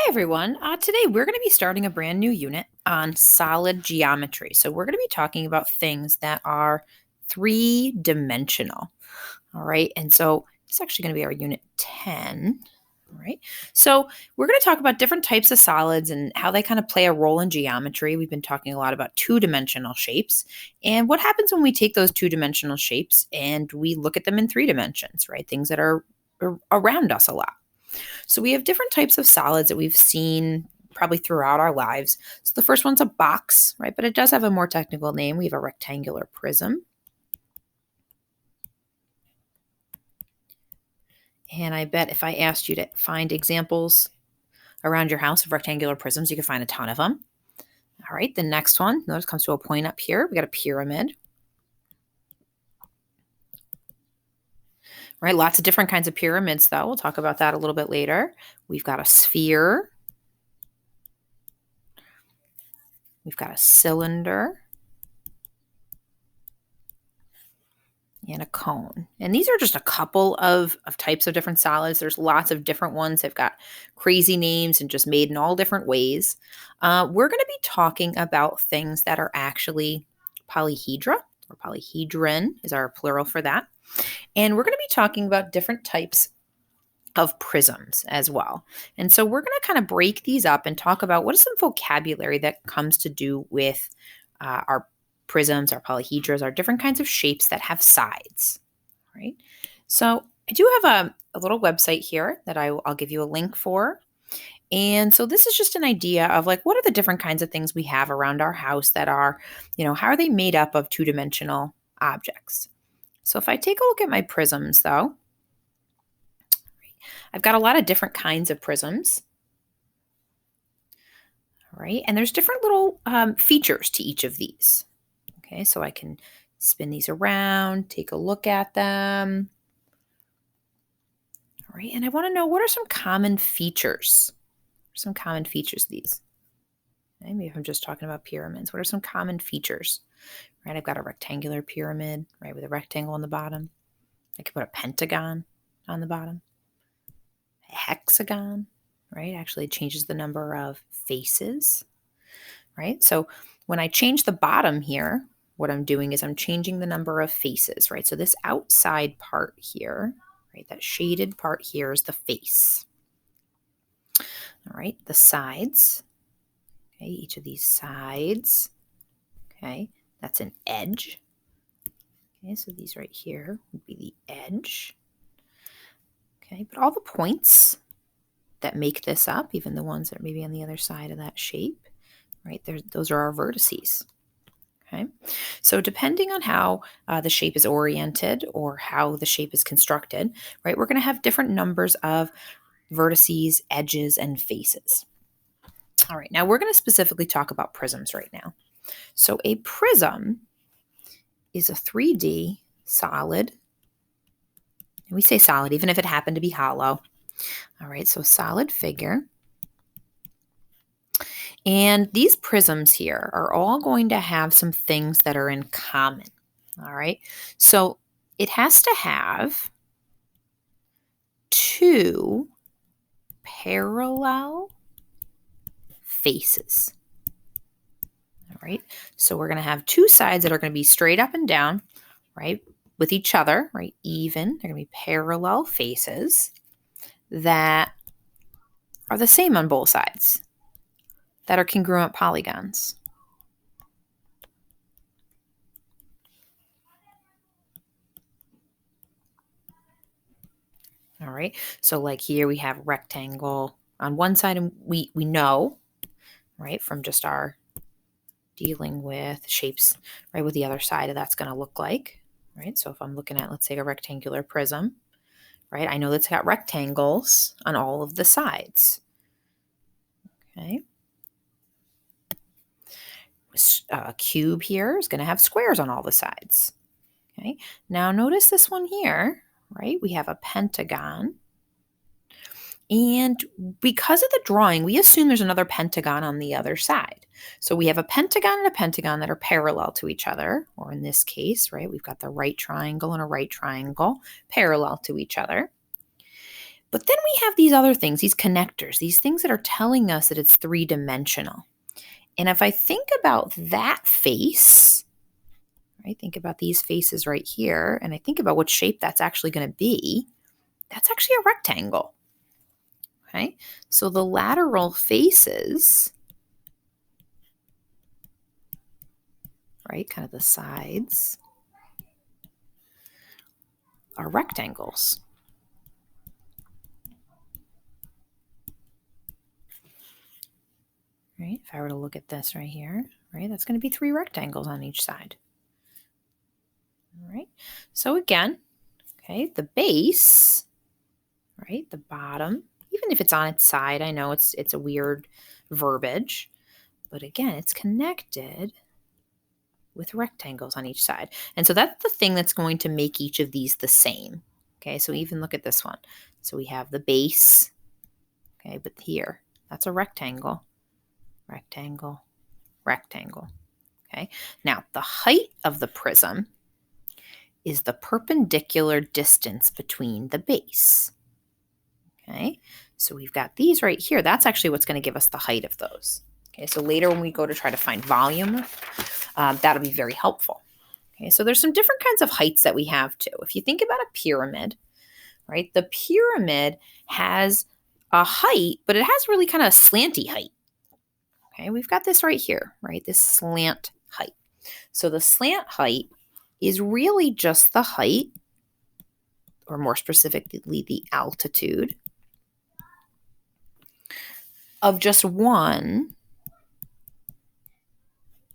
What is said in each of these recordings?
Hi, everyone. Today we're going to be starting a brand new unit on solid geometry. So we're going to be talking about things that are three-dimensional. All right. And so it's actually going to be our unit 10. All right. So we're going to talk about different types of solids and how they kind of play a role in geometry. We've been talking a lot about two-dimensional shapes and what happens when we take those two-dimensional shapes and we look at them in three dimensions, right? Things that are around us a lot. So we have different types of solids that we've seen probably throughout our lives. So the first one's a box, right? But it does have a more technical name. We have a rectangular prism. And I bet if I asked you to find examples around your house of rectangular prisms, you could find a ton of them. All right, the next one, notice comes to a point up here. We got a pyramid. Right, lots of different kinds of pyramids, though. We'll talk about that a little bit later. We've got a sphere. We've got a cylinder. And a cone. And these are just a couple of types of different solids. There's lots of different ones. They've got crazy names and just made in all different ways. We're going to be talking about things that are actually polyhedra, or polyhedron is our plural for that. And we're going to be talking about different types of prisms as well. And so we're going to kind of break these up and talk about what is some vocabulary that comes to do with our prisms, our polyhedras, our different kinds of shapes that have sides, right? So I do have a little website here that I'll give you a link for. And so this is just an idea of like, what are the different kinds of things we have around our house that are, how are they made up of two-dimensional objects? So if I take a look at my prisms though, I've got a lot of different kinds of prisms. All right, and there's different little features to each of these. Okay, so I can spin these around, take a look at them. All right, and I want to know what are some common features? Some common features of these. Okay, maybe if I'm just talking about pyramids, what are some common features? Right, I've got a rectangular pyramid, right, with a rectangle on the bottom. I could put a pentagon on the bottom. A hexagon, right, actually changes the number of faces, right? So when I change the bottom here, what I'm doing is I'm changing the number of faces, right? So this outside part here, right, that shaded part here is the face. All right, the sides, okay, each of these sides, okay, that's an edge. Okay, so these right here would be the edge. Okay, but all the points that make this up, even the ones that are maybe on the other side of that shape, right, those are our vertices. Okay, so depending on how the shape is oriented or how the shape is constructed, right, we're going to have different numbers of vertices, edges, and faces. All right, now we're going to specifically talk about prisms right now. So a prism is a 3D solid, and we say solid even if it happened to be hollow. All right, so solid figure. And these prisms here are all going to have some things that are in common. All right, so it has to have two parallel faces. All right, so we're going to have two sides that are going to be straight up and down, right, with each other, right, even. They're going to be parallel faces that are the same on both sides, that are congruent polygons. All right, so like here we have rectangle on one side, and we know, right, from just our dealing with shapes, right, what the other side of that's going to look like, right? So if I'm looking at, let's say, a rectangular prism, right, I know that's got rectangles on all of the sides. Okay. A cube here is going to have squares on all the sides. Okay. Now notice this one here, right? We have a pentagon. And because of the drawing, we assume there's another pentagon on the other side. So we have a pentagon and a pentagon that are parallel to each other, or in this case, right, we've got the right triangle and a right triangle parallel to each other. But then we have these other things, these connectors, these things that are telling us that it's three-dimensional. And if I think about that face, right, think about these faces right here, and I think about what shape that's actually going to be, that's actually a rectangle. Okay, so the lateral faces, right, kind of the sides, are rectangles. Right, if I were to look at this right here, right, that's going to be 3 rectangles on each side. All right, so again, okay, the base, right, the bottom, even if it's on its side, I know it's a weird verbiage, but again, it's connected with rectangles on each side. And so that's the thing that's going to make each of these the same. Okay, so even look at this one. So we have the base, okay, but here, that's a rectangle, rectangle, rectangle. Okay, now the height of the prism is the perpendicular distance between the base. Okay, so we've got these right here. That's actually what's going to give us the height of those. Okay, so later when we go to try to find volume, that'll be very helpful. Okay, so there's some different kinds of heights that we have too. If you think about a pyramid, right, the pyramid has a height, but it has really kind of a slanty height. Okay, we've got this right here, right, this slant height. So the slant height is really just the height, or more specifically, the altitude of just one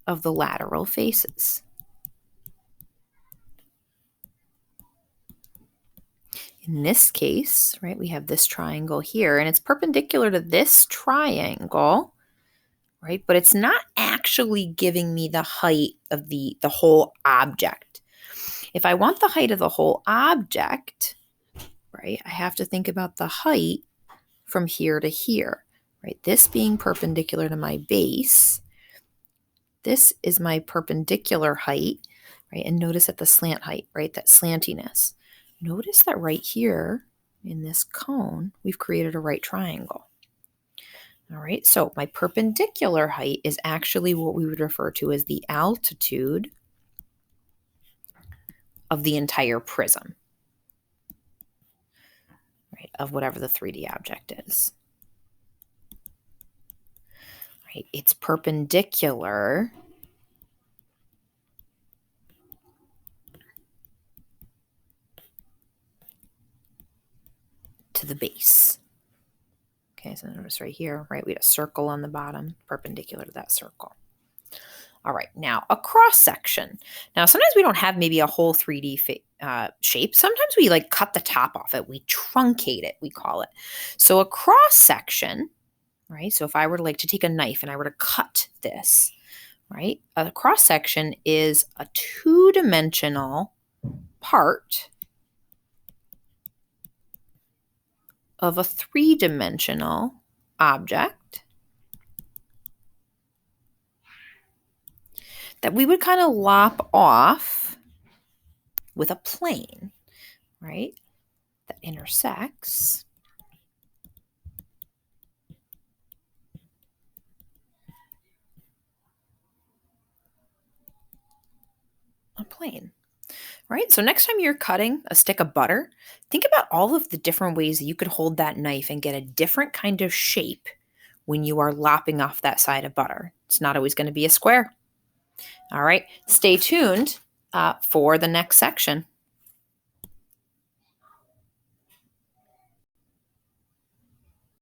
of the lateral faces. In this case, right, we have this triangle here, and it's perpendicular to this triangle, right? But it's not actually giving me the height of the whole object. If I want the height of the whole object, right, I have to think about the height from here to here, right? This being perpendicular to my base, this is my perpendicular height, right? And notice at the slant height, right, that slantiness. Notice that right here in this cone, we've created a right triangle. All right, so my perpendicular height is actually what we would refer to as the altitude of the entire prism, right, of whatever the 3D object is. Right, it's perpendicular to the base. Okay, so notice right here, right, we had a circle on the bottom, perpendicular to that circle. All right, now a cross section. Now, sometimes we don't have maybe a whole 3D shape. Sometimes we like cut the top off it. We truncate it, we call it. So a cross section, right? So if I were to like to take a knife and I were to cut this, right? A cross section is a 2-dimensional part of a 3-dimensional object that we would kind of lop off with a plane, right, that intersects a plane. Right? So next time you're cutting a stick of butter, think about all of the different ways that you could hold that knife and get a different kind of shape when you are lopping off that side of butter. It's not always going to be a square. All right, stay tuned for the next section.